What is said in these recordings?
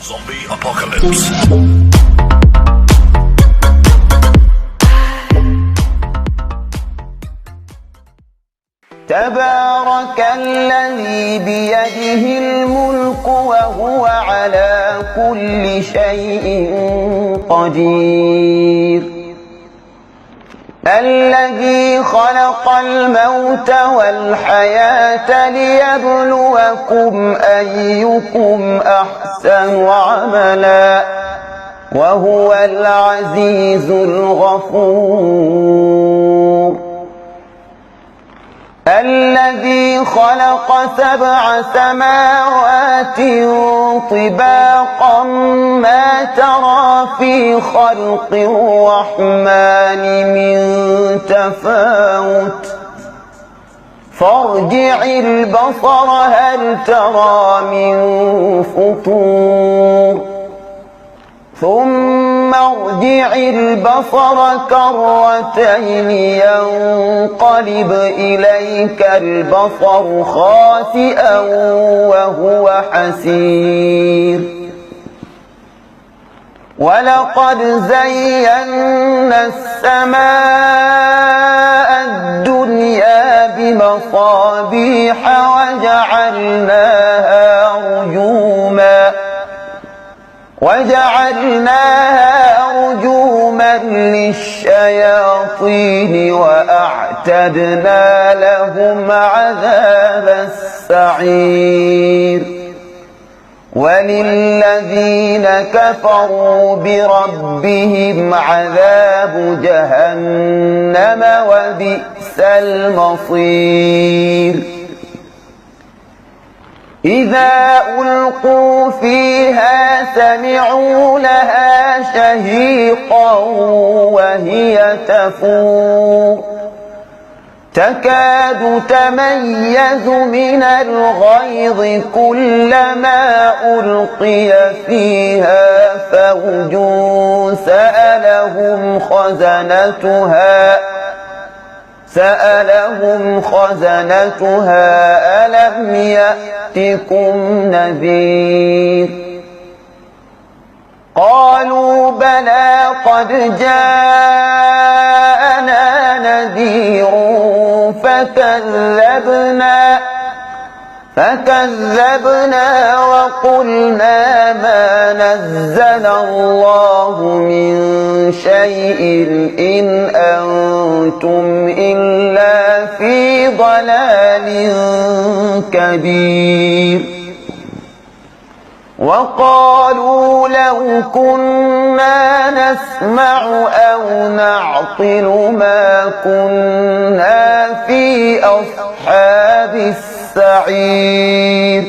Zombie Apocalypse. تبارك الذي بيده الملك وهو على كل شيء قدير الذي خلق الموت والحياة ليبلوكم أيكم أحسن عملا وهو العزيز الغفور الذي خلق 7 سماوات طباقا ما ترى في خلق الرحمن من تفاوت فارجع البصر هل ترى من فطور ثم ارجع البصر كرتين ينقلب إليك البصر خاسئا وهو حسير ولقد زينا السماء الدنيا بمصابيح وجعلناها رجوما للشياطين وأعتدنا لهم عذاب السعير وللذين كفروا بربهم عذاب جهنم وبئس المصير إذا ألقوا فيها سمعوا لها شهيقا وهي تفور تكاد تميز من الغيظ كلما ألقي فيها فوج سألهم خزنتها ألم يأتكم نذير قالوا بلى قد جاءنا نذير فكذبنا وقلنا ما نزل الله من شيء إن أنتم إلا في ضلال كبير وقالوا لو كنا نسمع أو نعقل ما كنا في أصحاب السعير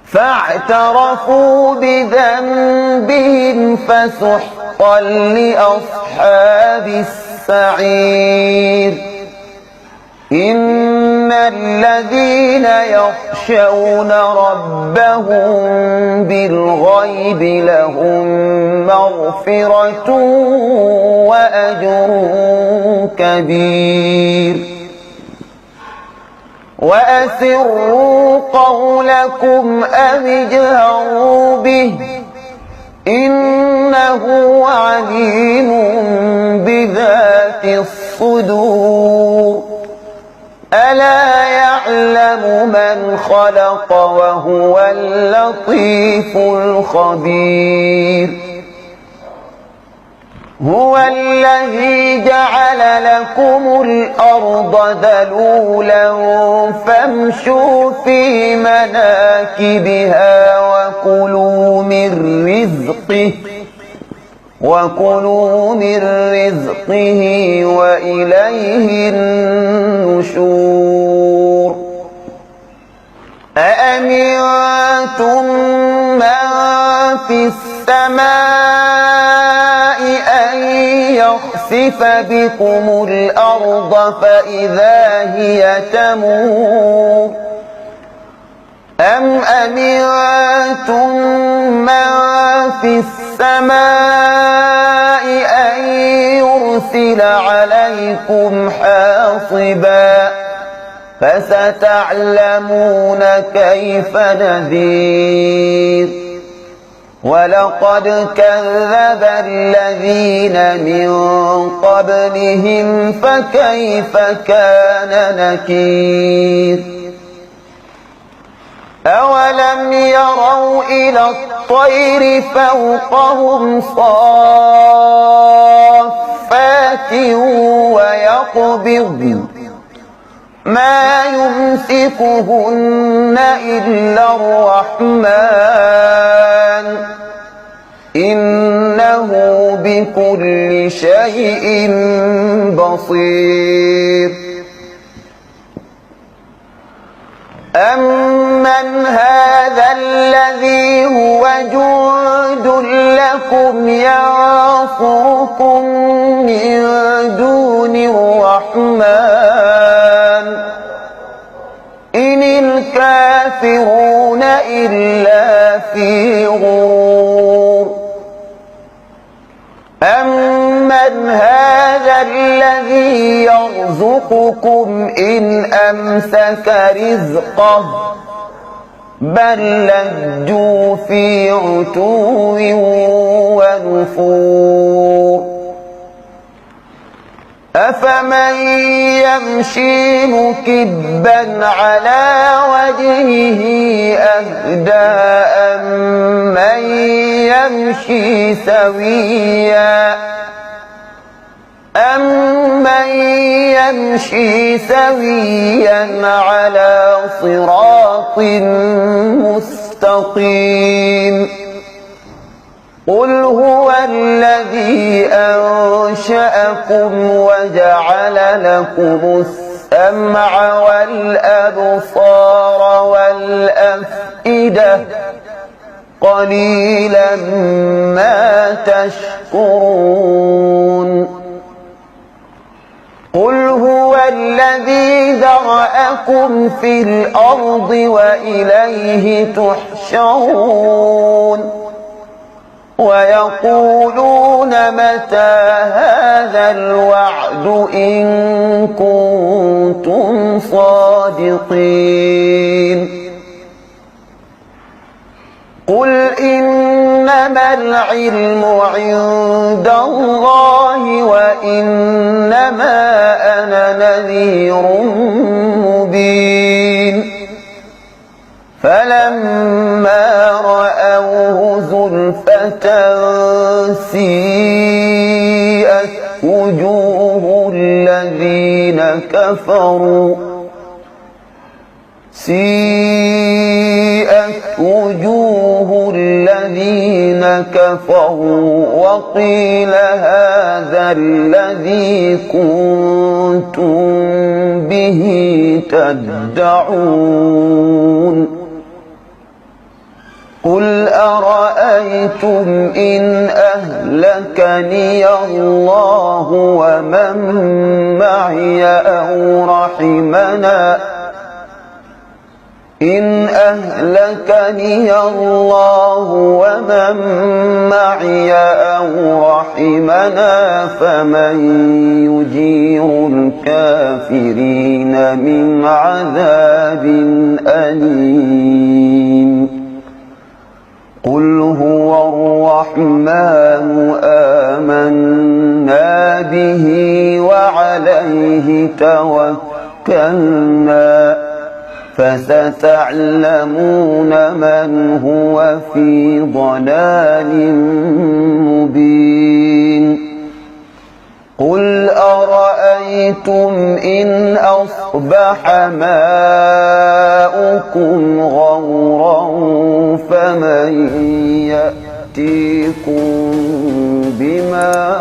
فاعترفوا بذنبهم فسحقا لأصحاب السعير إن الذين يخشون ربهم بالغيب لهم مغفرة وأجر كبير وأسروا قولكم أو اجهروا به إنه عليم بذات الصدور ألا يعلم من خلق وهو اللطيف الخبير هو الذي جعل لكم الأرض ذلولا فامشوا في مناكبها وكلوا من رزقه وإليه النشور أأمنتم من في السماء أن يخسف بكم الأرض فإذا هي تمور أم أمنتم من في السماء أن يرسل عليكم حاصبا فستعلمون كيف نذير ولقد كذب الذين من قبلهم فكيف كان نكير أولم يروا إلى الطير فوقهم صافات ويقبضن ما يمسكهن إلا الرحمن إنه بكل شيء بصير أمن هذا الذي هو جند لكم ينصركم من دون الرحمن إن الكافرون إلا في غرور أمن هذا الذي يرزقكم إن أمسك رزقه بل لجوا في عتو ونفور أفمن يمشي مكبا على وجهه أهدى أمن يمشي سويا على صراط مستقيم قل هو الذي أنشأكم وجعل لكم السمع والأبصار والأفئدة قليلا ما تشكرون قل هو الذي ذرأكم في الأرض وإليه تحشرون ويقولون متى هذا الوعد إن كنتم صادقين قل إنما العلم عند الله وإنما أنا نذير مبين فلما رأوه زلفة سيئت وجوه الذين كفروا وقيل هذا الذي كنتم به تدعون قل أرأيتم إن أهلكني الله ومن معي أو رحمنا إن أهلكني الله ومن معي أو رحمنا فمن يجير الكافرين من عذاب أليم قل هو الرحمن آمنا به وعليه توكلنا فستعلمون من هو في ضلال مبين قل أرأيتم إن أصبح ماؤكم غورا فمن يأتيكم بماء